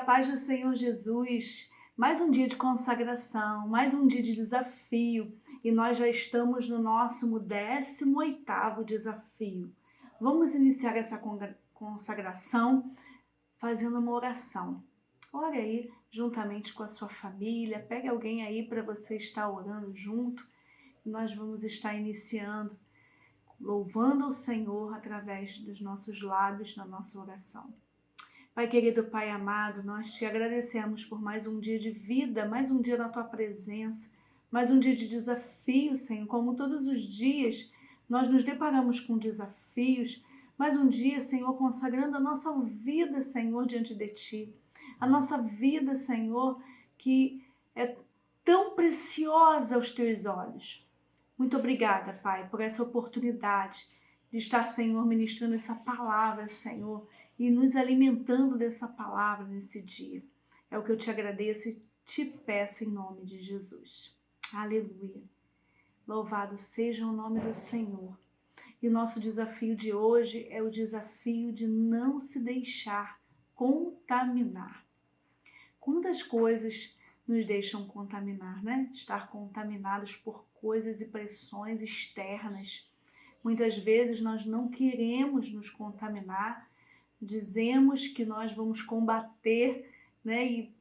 a paz do Senhor Jesus. Mais um dia de consagração, mais um dia de desafio e nós já estamos no nosso 18º desafio. Vamos iniciar essa consagração fazendo uma oração. Ore aí juntamente com a sua família, pegue alguém aí para você estar orando junto e nós vamos estar iniciando, louvando ao Senhor através dos nossos lábios na nossa oração. Pai querido, Pai amado, nós te agradecemos por mais um dia de vida, mais um dia na tua presença, mais um dia de desafio, Senhor. Como todos os dias nós nos deparamos com desafios, mais um dia, Senhor, consagrando a nossa vida, Senhor, diante de ti. A nossa vida, Senhor, que é tão preciosa aos teus olhos. Muito obrigada, Pai, por essa oportunidade de estar, Senhor, ministrando essa palavra, Senhor, e nos alimentando dessa palavra nesse dia. É o que eu te agradeço e te peço em nome de Jesus. Aleluia. Louvado seja o nome do Senhor. E o nosso desafio de hoje é o desafio de não se deixar contaminar. Quantas coisas nos deixam contaminar, né? Estar contaminados por coisas e pressões externas. Muitas vezes nós não queremos nos contaminar, dizemos que nós vamos combater, né? E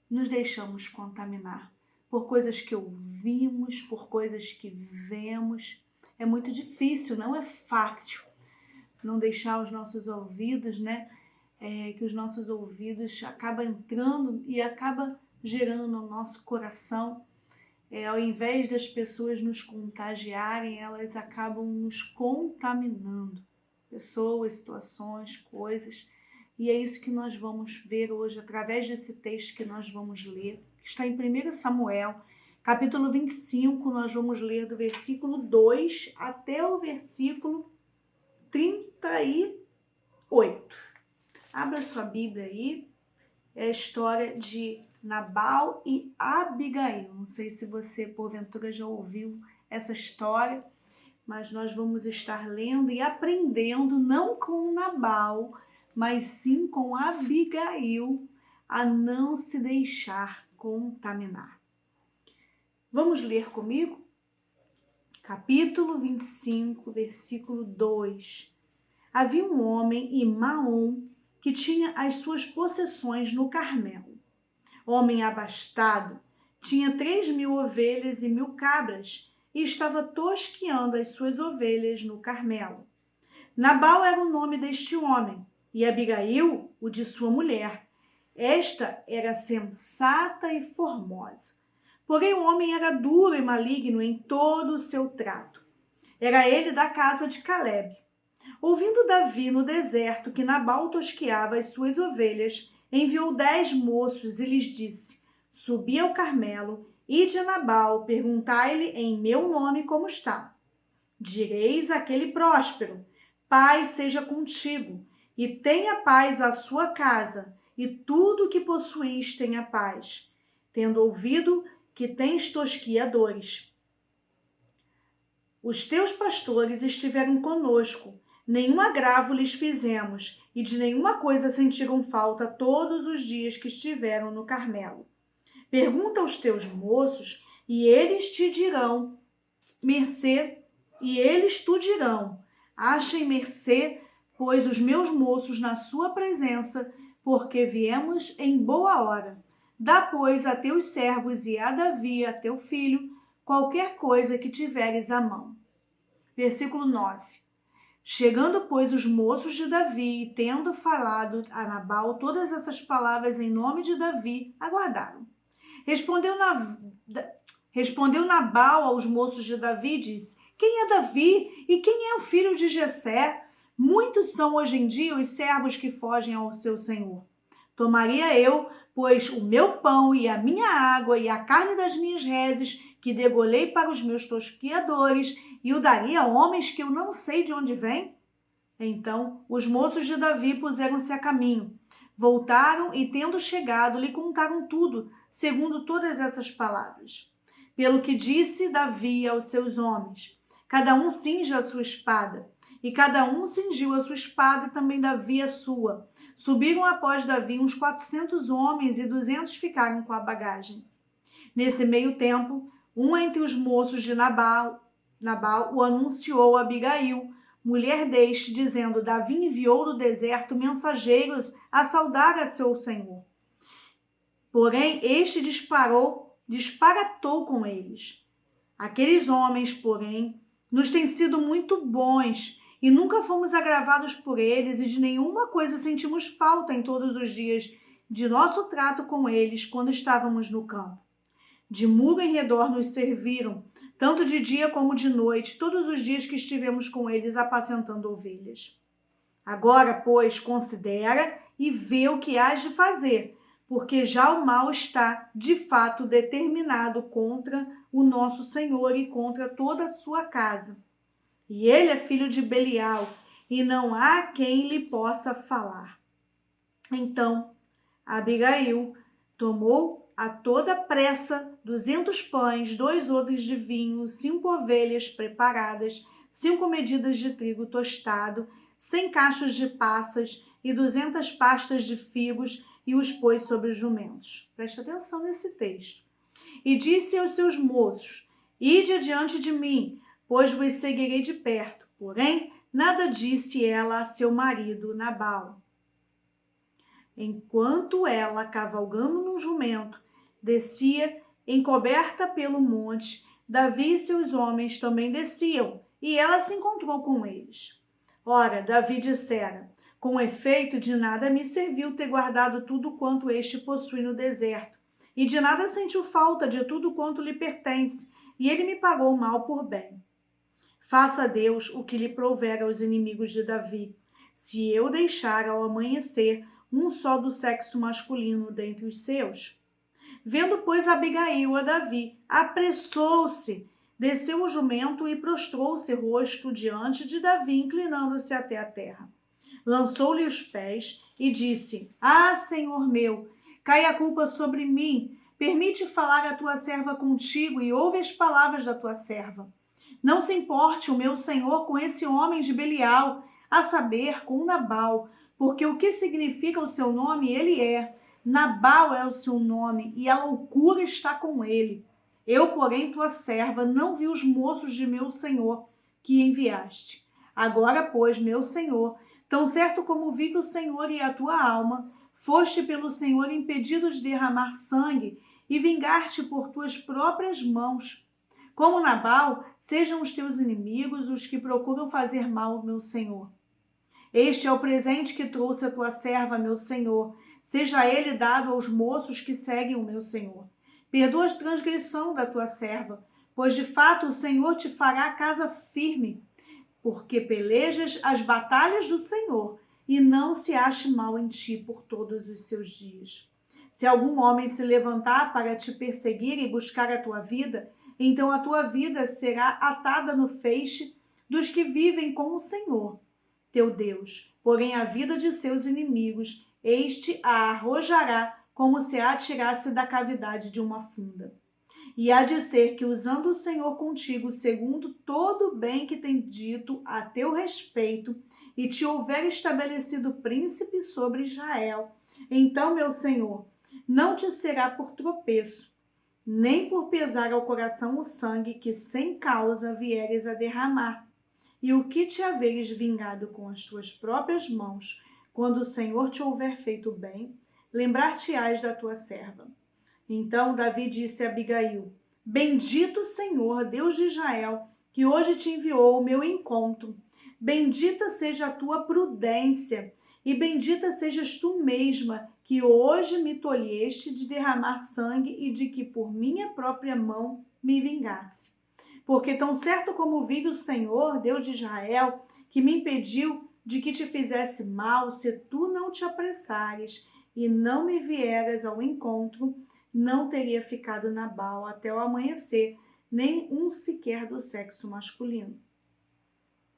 nos deixamos contaminar por coisas que ouvimos, por coisas que vemos. É muito difícil, não é fácil não deixar os nossos ouvidos, né? Que os nossos ouvidos acabam entrando e acaba gerando no nosso coração. Ao invés das pessoas nos contagiarem, elas acabam nos contaminando. Pessoas, situações, coisas. E é isso que nós vamos ver hoje, através desse texto que nós vamos ler. Está em 1 Samuel, capítulo 25, nós vamos ler do versículo 2 até o versículo 38. Abra sua Bíblia aí. É a história de Nabal e Abigail. Não sei se você, porventura, já ouviu essa história, mas nós vamos estar lendo e aprendendo, não com Nabal, mas sim com Abigail, a não se deixar contaminar. Vamos ler comigo? Capítulo 25, versículo 2. Havia um homem em Maom que tinha as suas possessões no Carmelo. Homem abastado, tinha 3.000 ovelhas e 1.000 cabras e estava tosqueando as suas ovelhas no Carmelo. Nabal era o nome deste homem e Abigail o de sua mulher. Esta era sensata e formosa. Porém o homem era duro e maligno em todo o seu trato. Era ele da casa de Calebe. Ouvindo Davi no deserto que Nabal tosqueava as suas ovelhas, enviou 10 moços e lhes disse: Subi ao Carmelo, ide a Nabal, perguntai-lhe em meu nome como está. Direis àquele próspero: paz seja contigo, e tenha paz a sua casa, e tudo o que possuís tenha paz, tendo ouvido que tens tosquiadores. Os teus pastores estiveram conosco, nenhum agravo lhes fizemos, e de nenhuma coisa sentiram falta todos os dias que estiveram no Carmelo. Pergunta aos teus moços, e eles te dirão achem mercê, pois os meus moços na sua presença, porque viemos em boa hora. Dá, pois, a teus servos e a Davi, a teu filho, qualquer coisa que tiveres à mão. Versículo 9. Chegando, pois, os moços de Davi, e tendo falado a Nabal todas essas palavras em nome de Davi, aguardaram. Respondeu Nabal aos moços de Davi e disse: Quem é Davi e quem é o filho de Jessé? Muitos são hoje em dia os servos que fogem ao seu senhor. Tomaria eu, pois, o meu pão e a minha água e a carne das minhas reses, que degolei para os meus tosquiadores, e o daria a homens que eu não sei de onde vêm? Então os moços de Davi puseram-se a caminho. Voltaram e, tendo chegado, lhe contaram tudo, segundo todas essas palavras. Pelo que disse Davi aos seus homens: cada um cinja a sua espada. E cada um cingiu a sua espada, e também Davi a sua. Subiram após Davi uns 400 homens e 200 ficaram com a bagagem. Nesse meio tempo, um entre os moços de Nabal o anunciou a Abigail, mulher deste, dizendo: Davi enviou do deserto mensageiros a saudar a seu senhor. Porém, este disparatou com eles. Aqueles homens, porém, nos têm sido muito bons e nunca fomos agravados por eles, e de nenhuma coisa sentimos falta em todos os dias de nosso trato com eles quando estávamos no campo. De muro em redor nos serviram, tanto de dia como de noite, todos os dias que estivemos com eles apacentando ovelhas. Agora, pois, considera e vê o que hás de fazer, porque já o mal está, de fato, determinado contra o nosso Senhor e contra toda a sua casa. E ele é filho de Belial, e não há quem lhe possa falar. Então, Abigail tomou a toda pressa 200 pães, 2 odres de vinho, 5 ovelhas preparadas, 5 medidas de trigo tostado, 100 cachos de passas e 200 pastas de figos, e os pôs sobre os jumentos. Preste atenção nesse texto. E disse aos seus moços: Ide adiante de mim, pois vos seguirei de perto. Porém, nada disse ela a seu marido Nabal. Enquanto ela, cavalgando num jumento, descia encoberta pelo monte, Davi e seus homens também desciam, e ela se encontrou com eles. Ora, Davi dissera: Com efeito, de nada me serviu ter guardado tudo quanto este possui no deserto, e de nada sentiu falta de tudo quanto lhe pertence, e ele me pagou mal por bem. Faça Deus o que lhe prouver aos inimigos de Davi, se eu deixar ao amanhecer um só do sexo masculino dentre os seus. Vendo, pois, Abigail a Davi, apressou-se, desceu o jumento e prostrou-se rosto diante de Davi, inclinando-se até a terra. Lançou-lhe os pés e disse: Ah, Senhor meu, cai a culpa sobre mim. Permite falar a tua serva contigo e ouve as palavras da tua serva. Não se importe o meu senhor com esse homem de Belial, a saber, com Nabal, porque o que significa o seu nome ele é. Nabal é o seu nome e a loucura está com ele. Eu, porém, tua serva, não vi os moços de meu senhor que enviaste. Agora, pois, meu senhor, tão certo como vive o Senhor e a tua alma, foste pelo Senhor impedido de derramar sangue e vingar-te por tuas próprias mãos. Como Nabal, sejam os teus inimigos os que procuram fazer mal ao meu senhor. Este é o presente que trouxe a tua serva, meu senhor. Seja ele dado aos moços que seguem o meu senhor. Perdoa a transgressão da tua serva, pois de fato o Senhor te fará casa firme, porque pelejas as batalhas do Senhor, e não se ache mal em ti por todos os seus dias. Se algum homem se levantar para te perseguir e buscar a tua vida, então a tua vida será atada no feixe dos que vivem com o Senhor, teu Deus. Porém, a vida de seus inimigos, este a arrojará como se a atirasse da cavidade de uma funda. E há de ser que, usando o Senhor contigo, segundo todo o bem que tem dito a teu respeito, e te houver estabelecido príncipe sobre Israel, então, meu Senhor, não te será por tropeço, nem por pesar ao coração o sangue que sem causa vieres a derramar. E o que te haveres vingado com as tuas próprias mãos, quando o Senhor te houver feito bem, lembrar-te-ás da tua serva. Então Davi disse a Abigail: Bendito o Senhor, Deus de Israel, que hoje te enviou ao meu encontro. Bendita seja a tua prudência, e bendita sejas tu mesma, que hoje me tolheste de derramar sangue e de que por minha própria mão me vingasse. Porque tão certo como vive o Senhor, Deus de Israel, que me impediu de que te fizesse mal, se tu não te apressares e não me vieras ao encontro, não teria ficado Nabal até o amanhecer, nem um sequer do sexo masculino.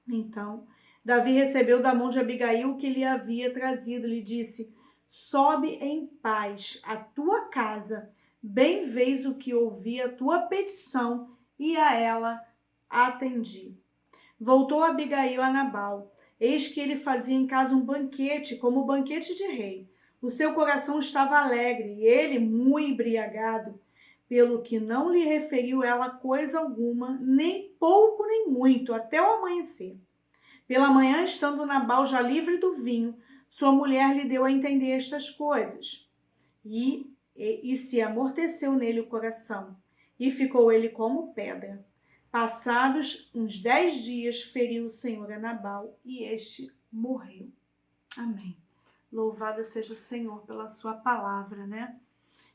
Então, Davi recebeu da mão de Abigail o que lhe havia trazido, lhe disse: Sobe em paz à tua casa, bem vês o que ouvi a tua petição, e a ela atendi. Voltou Abigail a Nabal, Eis que ele fazia em casa um banquete, como banquete de rei. O seu coração estava alegre, e ele muito embriagado, pelo que não lhe referiu ela coisa alguma, nem pouco nem muito, até o amanhecer. Pela manhã, estando Nabal já livre do vinho, sua mulher lhe deu a entender estas coisas. E se amorteceu nele o coração, e ficou ele como pedra. Passados uns 10 dias, feriu o Senhor a Nabal, e este morreu. Amém. Louvado seja o Senhor pela sua palavra, né?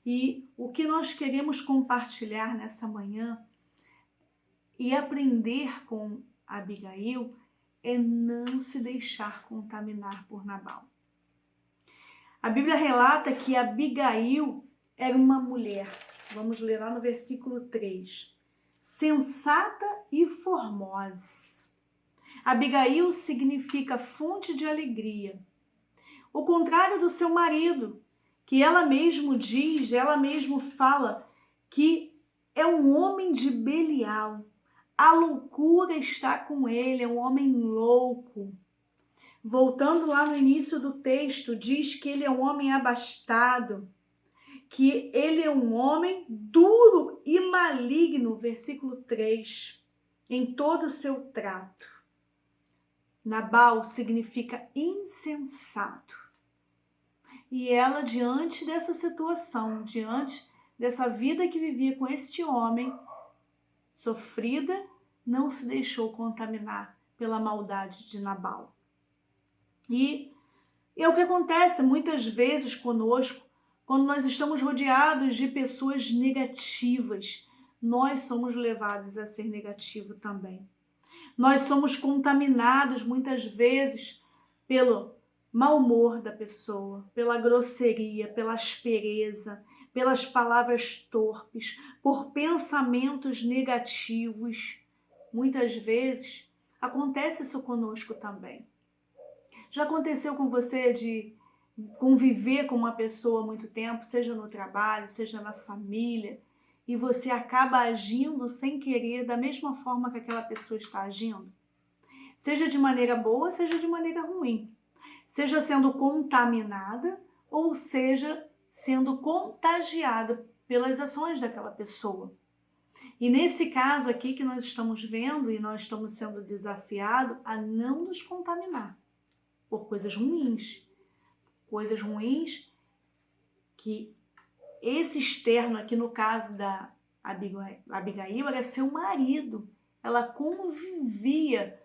E o que nós queremos compartilhar nessa manhã e aprender com Abigail é não se deixar contaminar por Nabal. A Bíblia relata que Abigail era uma mulher, vamos ler lá no versículo 3, sensata e formosa. Abigail significa fonte de alegria. O contrário do seu marido, que ela mesmo diz, ela mesmo fala que é um homem de Belial. A loucura está com ele, é um homem louco. Voltando lá no início do texto, diz que ele é um homem abastado, que ele é um homem duro e maligno, versículo 3, em todo o seu trato. Nabal significa insensato. E ela, diante dessa situação, diante dessa vida que vivia com este homem, sofrida, não se deixou contaminar pela maldade de Nabal. E é o que acontece muitas vezes conosco, quando nós estamos rodeados de pessoas negativas, nós somos levados a ser negativo também. Nós somos contaminados muitas vezes pelo mau humor da pessoa, pela grosseria, pela aspereza, pelas palavras torpes, por pensamentos negativos. Muitas vezes acontece isso conosco também. Já aconteceu com você de conviver com uma pessoa há muito tempo, seja no trabalho, seja na família, e você acaba agindo sem querer da mesma forma que aquela pessoa está agindo? Seja de maneira boa, seja de maneira ruim. Seja sendo contaminada ou seja sendo contagiada pelas ações daquela pessoa. E nesse caso aqui que nós estamos vendo e nós estamos sendo desafiados a não nos contaminar por coisas ruins. Coisas ruins que esse externo aqui no caso da Abigail era seu marido. Ela convivia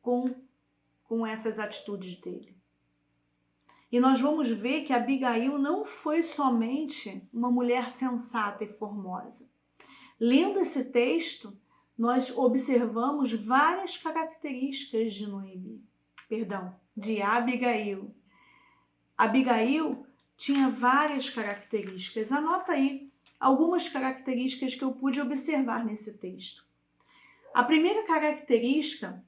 com essas atitudes dele. E nós vamos ver que Abigail não foi somente uma mulher sensata e formosa. Lendo esse texto, nós observamos várias características de Abigail. Abigail tinha várias características. Anota aí algumas características que eu pude observar nesse texto. A primeira característica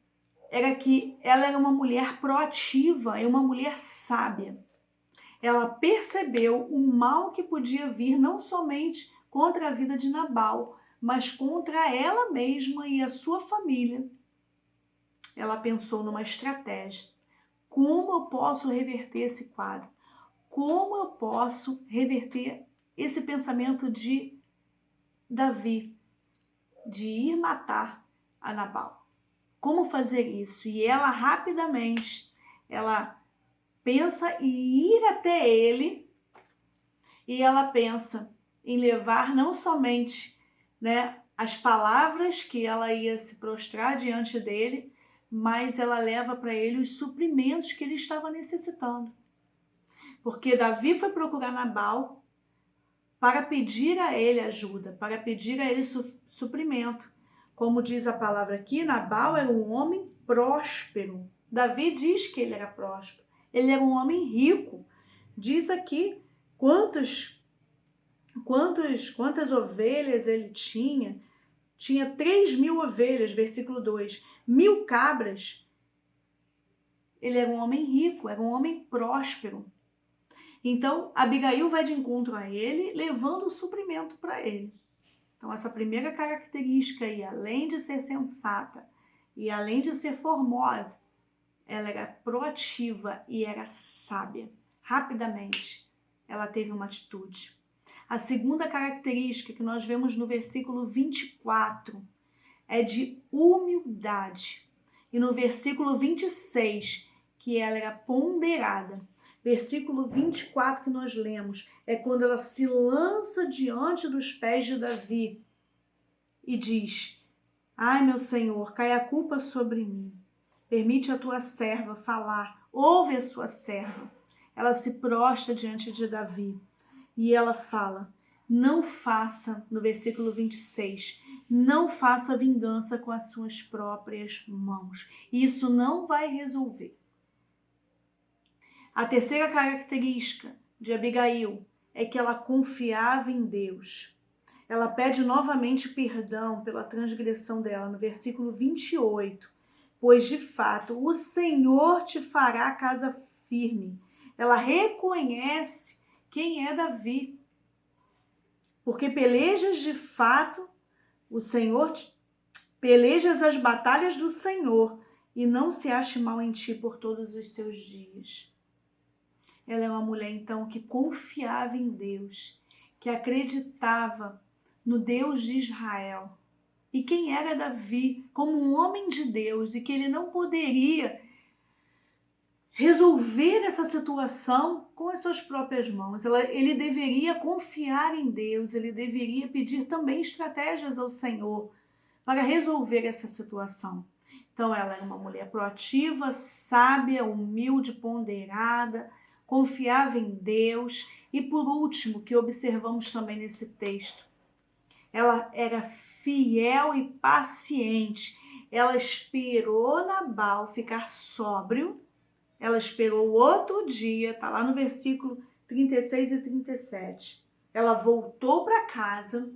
era que ela era uma mulher proativa e uma mulher sábia. Ela percebeu o mal que podia vir não somente contra a vida de Nabal, mas contra ela mesma e a sua família. Ela pensou numa estratégia. Como eu posso reverter esse quadro? Como eu posso reverter esse pensamento de Davi, de ir matar a Nabal? Como fazer isso? E ela rapidamente, ela pensa em ir até ele e ela pensa em levar não somente, as palavras que ela ia se prostrar diante dele, mas ela leva para ele os suprimentos que ele estava necessitando. Porque Davi foi procurar Nabal para pedir a ele ajuda, para pedir a ele suprimento. Como diz a palavra aqui, Nabal era um homem próspero. Davi diz que ele era próspero. Ele era um homem rico. Diz aqui quantas ovelhas ele tinha. Tinha 3.000 ovelhas, versículo 2. 1.000 cabras. Ele era um homem rico, era um homem próspero. Então, Abigail vai de encontro a ele, levando o suprimento para ele. Então, essa primeira característica aí, além de ser sensata e além de ser formosa, ela era proativa e era sábia. Rapidamente, ela teve uma atitude. A segunda característica que nós vemos no versículo 24 é de humildade. E no versículo 26, que ela era ponderada. Versículo 24 que nós lemos é quando ela se lança diante dos pés de Davi e diz: ai, meu Senhor, cai a culpa sobre mim. Permite a tua serva falar, ouve a sua serva. Ela se prostra diante de Davi e ela fala: não faça, no versículo 26, não faça vingança com as suas próprias mãos. Isso não vai resolver. A terceira característica de Abigail é que ela confiava em Deus. Ela pede novamente perdão pela transgressão dela, no versículo 28. Pois, de fato, o Senhor te fará casa firme. Ela reconhece quem é Davi. Porque pelejas de fato, o Senhor, pelejas as batalhas do Senhor e não se ache mal em ti por todos os seus dias. Ela é uma mulher, então, que confiava em Deus, que acreditava no Deus de Israel. E quem era Davi como um homem de Deus e que ele não poderia resolver essa situação com as suas próprias mãos. Ele deveria confiar em Deus, ele deveria pedir também estratégias ao Senhor para resolver essa situação. Então ela é uma mulher proativa, sábia, humilde, ponderada, confiava em Deus. E por último, que observamos também nesse texto, ela era fiel e paciente. Ela esperou Nabal ficar sóbrio. Ela esperou o outro dia, está lá no versículo 36 e 37. Ela voltou para casa,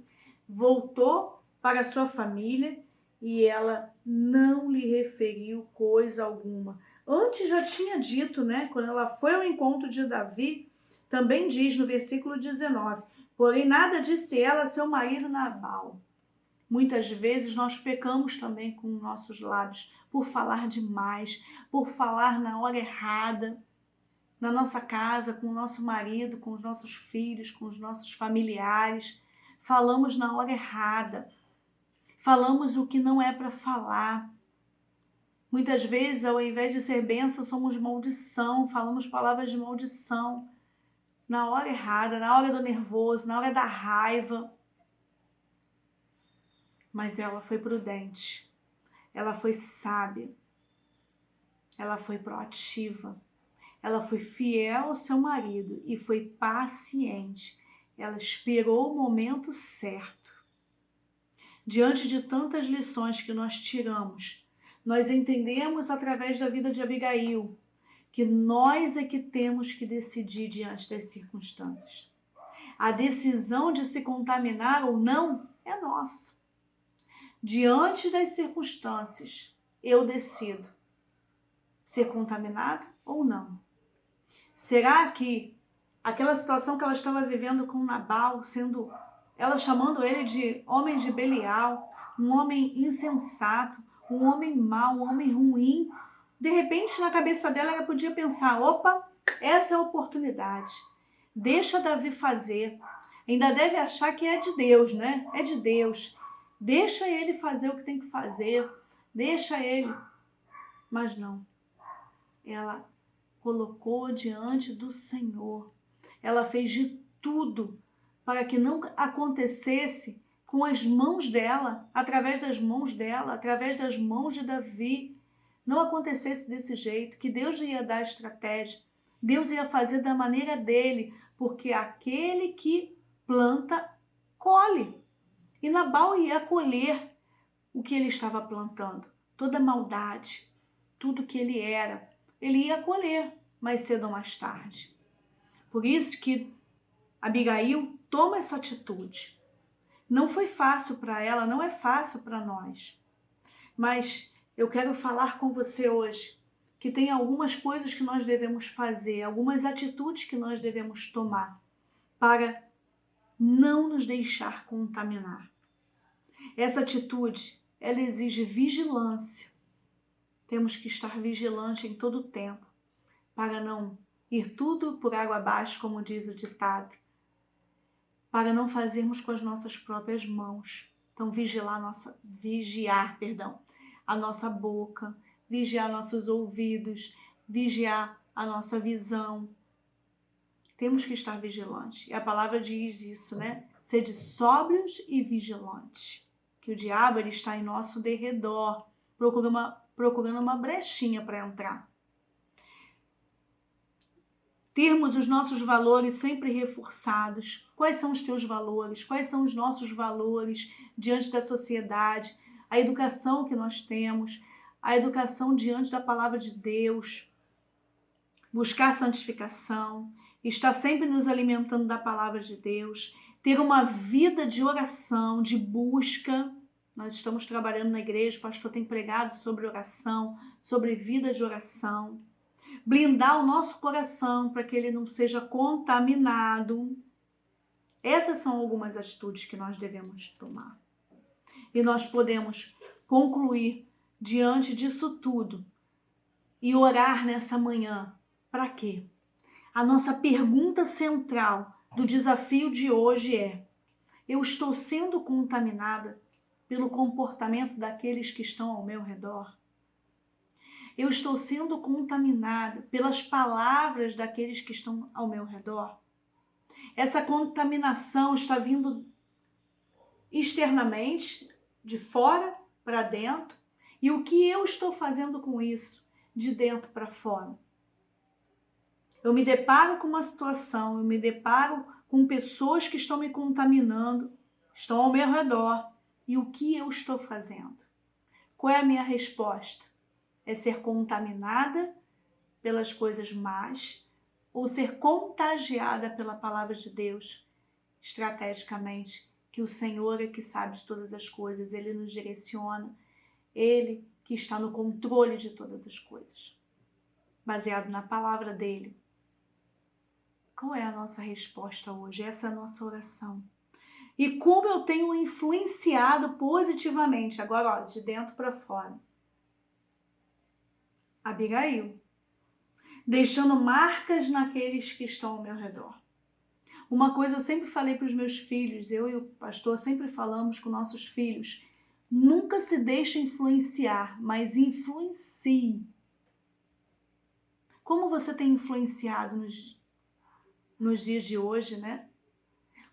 voltou para a sua família e ela não lhe referiu coisa alguma. Antes já tinha dito, né? Quando ela foi ao encontro de Davi, também diz no versículo 19, porém nada disse ela a seu marido Nabal. Muitas vezes nós pecamos também com nossos lábios por falar demais, por falar na hora errada, na nossa casa, com o nosso marido, com os nossos filhos, com os nossos familiares. Falamos na hora errada, falamos o que não é para falar. Muitas vezes, ao invés de ser bênção, somos maldição, falamos palavras de maldição na hora errada, na hora do nervoso, na hora da raiva. Mas ela foi prudente, ela foi sábia, ela foi proativa, ela foi fiel ao seu marido e foi paciente. Ela esperou o momento certo. Diante de tantas lições que nós tiramos, nós entendemos através da vida de Abigail que nós é que temos que decidir diante das circunstâncias. A decisão de se contaminar ou não é nossa. Diante das circunstâncias, eu decido ser contaminado ou não. Será que aquela situação que ela estava vivendo com Nabal, ela chamando ele de homem de Belial, um homem insensato, um homem mau, um homem ruim, de repente na cabeça dela ela podia pensar, opa, essa é a oportunidade, deixa Davi fazer, ainda deve achar que é de Deus, né? É de Deus. Deixa ele fazer o que tem que fazer, deixa ele. Mas não, ela colocou diante do Senhor. Ela fez de tudo para que não acontecesse com as mãos dela, através das mãos dela, através das mãos de Davi. Não acontecesse desse jeito, que Deus ia dar estratégia, Deus ia fazer da maneira dele, porque aquele que planta, colhe. E Nabal ia colher o que ele estava plantando, toda a maldade, tudo que ele era, ele ia colher mais cedo ou mais tarde. Por isso que Abigail toma essa atitude. Não foi fácil para ela, não é fácil para nós. Mas eu quero falar com você hoje que tem algumas coisas que nós devemos fazer, algumas atitudes que nós devemos tomar para não nos deixar contaminar. Essa atitude, ela exige vigilância. Temos que estar vigilante em todo o tempo, para não ir tudo por água abaixo, como diz o ditado, para não fazermos com as nossas próprias mãos. Então, vigiar, a nossa boca, vigiar nossos ouvidos, vigiar a nossa visão. Temos que estar vigilantes. E a palavra diz isso, né? Sede sóbrios e vigilantes. Que o diabo ele está em nosso derredor, procurando uma brechinha para entrar. Termos os nossos valores sempre reforçados. Quais são os teus valores? Quais são os nossos valores diante da sociedade? A educação que nós temos, a educação diante da palavra de Deus. Buscar santificação, estar sempre nos alimentando da palavra de Deus, ter uma vida de oração, de busca. Nós estamos trabalhando na igreja, o pastor tem pregado sobre oração, sobre vida de oração. Blindar o nosso coração para que ele não seja contaminado. Essas são algumas atitudes que nós devemos tomar. E nós podemos concluir diante disso tudo e orar nessa manhã. Para quê? A nossa pergunta central do desafio de hoje é: eu estou sendo contaminada pelo comportamento daqueles que estão ao meu redor? Eu estou sendo contaminada pelas palavras daqueles que estão ao meu redor? Essa contaminação está vindo externamente, de fora para dentro, e o que eu estou fazendo com isso, de dentro para fora? Eu me deparo com uma situação, eu me deparo com pessoas que estão me contaminando, estão ao meu redor, e o que eu estou fazendo? Qual é a minha resposta? É ser contaminada pelas coisas más ou ser contagiada pela palavra de Deus, estrategicamente, que o Senhor é que sabe de todas as coisas, Ele nos direciona, Ele que está no controle de todas as coisas, baseado na palavra dEle. Qual é a nossa resposta hoje? Essa é a nossa oração. E como eu tenho influenciado positivamente, agora ó, de dentro para fora, Abigail, deixando marcas naqueles que estão ao meu redor. Uma coisa eu sempre falei para os meus filhos, eu e o pastor sempre falamos com nossos filhos, nunca se deixe influenciar, mas influencie. Como você tem influenciado nos dias de hoje, né?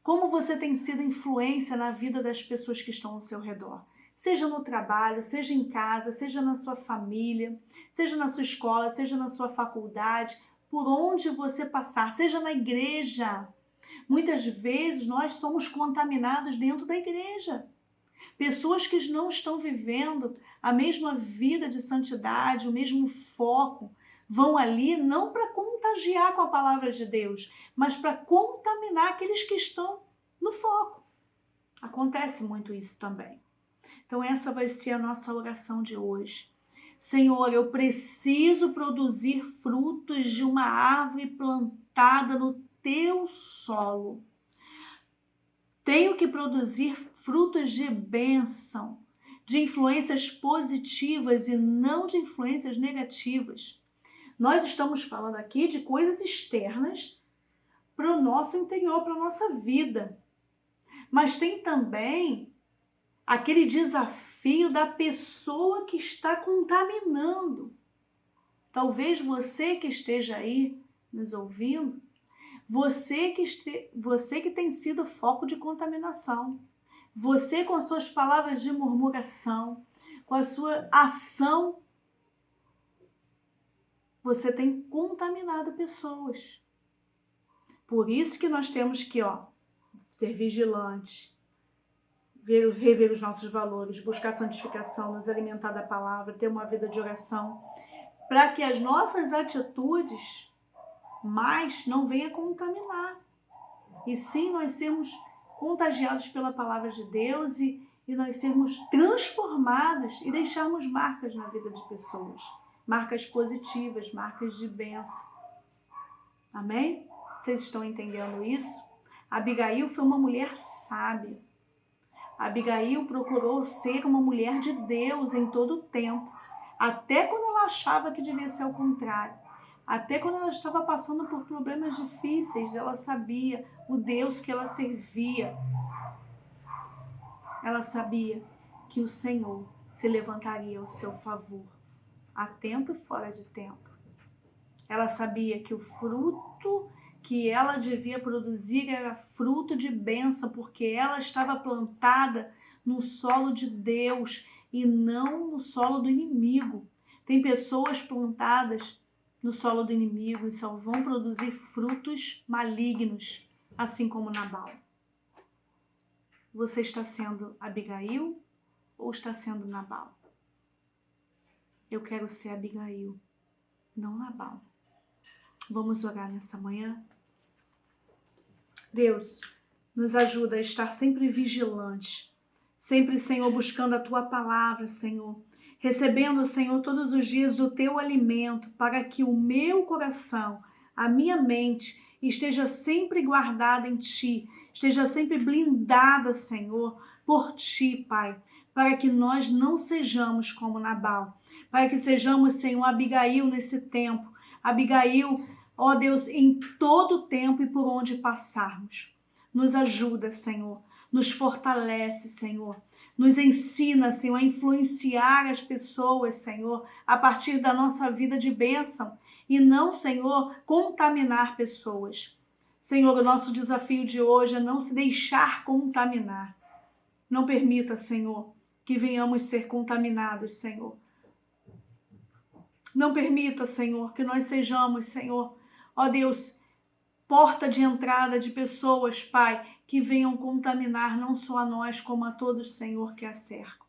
Como você tem sido influência na vida das pessoas que estão ao seu redor? Seja no trabalho, seja em casa, seja na sua família, seja na sua escola, seja na sua faculdade, por onde você passar, seja na igreja. Muitas vezes nós somos contaminados dentro da igreja. Pessoas que não estão vivendo a mesma vida de santidade, o mesmo foco, vão ali não para contagiar com a palavra de Deus, mas para contaminar aqueles que estão no foco. Acontece muito isso também. Então essa vai ser a nossa oração de hoje. Senhor, eu preciso produzir frutos de uma árvore plantada no teu solo. Tenho que produzir frutos de bênção, de influências positivas e não de influências negativas. Nós estamos falando aqui de coisas externas para o nosso interior, para a nossa vida. Mas tem também aquele desafio da pessoa que está contaminando. Talvez você que esteja aí nos ouvindo, você que tem sido foco de contaminação, você com as suas palavras de murmuração, com a sua ação, você tem contaminado pessoas. Por isso que nós temos que ser vigilantes, rever os nossos valores, buscar santificação, nos alimentar da palavra, ter uma vida de oração, para que as nossas atitudes mais não venham contaminar. E sim, nós sermos contagiados pela palavra de Deus e nós sermos transformados e deixarmos marcas na vida de pessoas. Marcas positivas, marcas de bênção. Amém? Vocês estão entendendo isso? Abigail foi uma mulher sábia. Abigail procurou ser uma mulher de Deus em todo o tempo. Até quando ela achava que devia ser o contrário. Até quando ela estava passando por problemas difíceis, ela sabia o Deus que ela servia. Ela sabia que o Senhor se levantaria ao seu favor, a tempo e fora de tempo. Ela sabia que o fruto que ela devia produzir era fruto de bênção, porque ela estava plantada no solo de Deus e não no solo do inimigo. Tem pessoas plantadas no solo do inimigo e só vão produzir frutos malignos, assim como Nabal. Você está sendo Abigail ou está sendo Nabal? Eu quero ser Abigail, não Nabal. Vamos orar nessa manhã? Deus, nos ajuda a estar sempre vigilante, sempre, Senhor, buscando a Tua palavra, Senhor, recebendo, Senhor, todos os dias o Teu alimento, para que o meu coração, a minha mente, esteja sempre guardada em Ti, esteja sempre blindada, Senhor, por Ti, Pai, para que nós não sejamos como Nabal, para que sejamos, Senhor, Abigail nesse tempo, Abigail, ó Deus, em todo o tempo e por onde passarmos. Nos ajuda, Senhor, nos fortalece, Senhor, nos ensina, Senhor, a influenciar as pessoas, Senhor, a partir da nossa vida de bênção e não, Senhor, contaminar pessoas. Senhor, o nosso desafio de hoje é não se deixar contaminar. Não permita, Senhor, que venhamos ser contaminados, Senhor. Não permita, Senhor, que nós sejamos, Senhor, ó Deus, porta de entrada de pessoas, Pai, que venham contaminar não só a nós, como a todos, Senhor, que a cercam.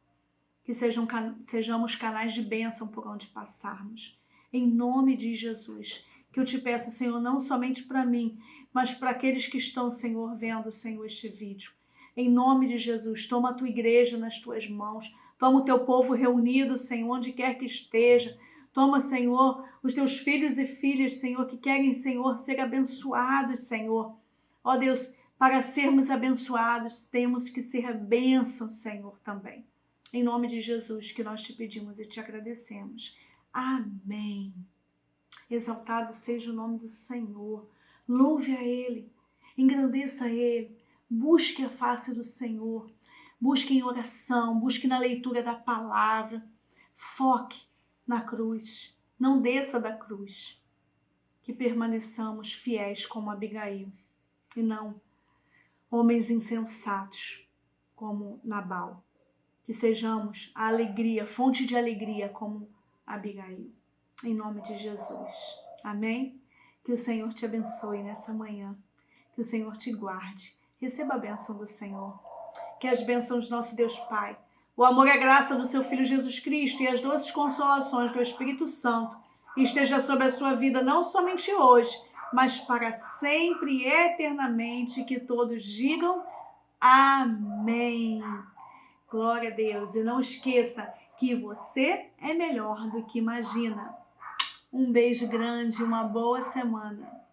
Que sejamos canais de bênção por onde passarmos. Em nome de Jesus, que eu te peço, Senhor, não somente para mim, mas para aqueles que estão, Senhor, vendo, Senhor, este vídeo. Em nome de Jesus, toma a tua igreja nas tuas mãos, toma o teu povo reunido, Senhor, onde quer que esteja. Toma, Senhor, os teus filhos e filhas, Senhor, que querem, Senhor, ser abençoados, Senhor. Ó Deus, para sermos abençoados, temos que ser a bênção, Senhor, também. Em nome de Jesus, que nós te pedimos e te agradecemos. Amém. Exaltado seja o nome do Senhor. Louve a Ele, engrandeça a Ele, busque a face do Senhor, busque em oração, busque na leitura da palavra, foque na cruz, não desça da cruz, que permaneçamos fiéis como Abigail e não homens insensatos como Nabal, que sejamos a alegria, fonte de alegria como Abigail, em nome de Jesus, amém? Que o Senhor te abençoe nessa manhã, que o Senhor te guarde, receba a bênção do Senhor, que as bênçãos do nosso Deus Pai, o amor e a graça do seu Filho Jesus Cristo e as doces consolações do Espírito Santo esteja sobre a sua vida não somente hoje, mas para sempre e eternamente, que todos digam amém. Glória a Deus. E não esqueça que você é melhor do que imagina. Um beijo grande, uma boa semana.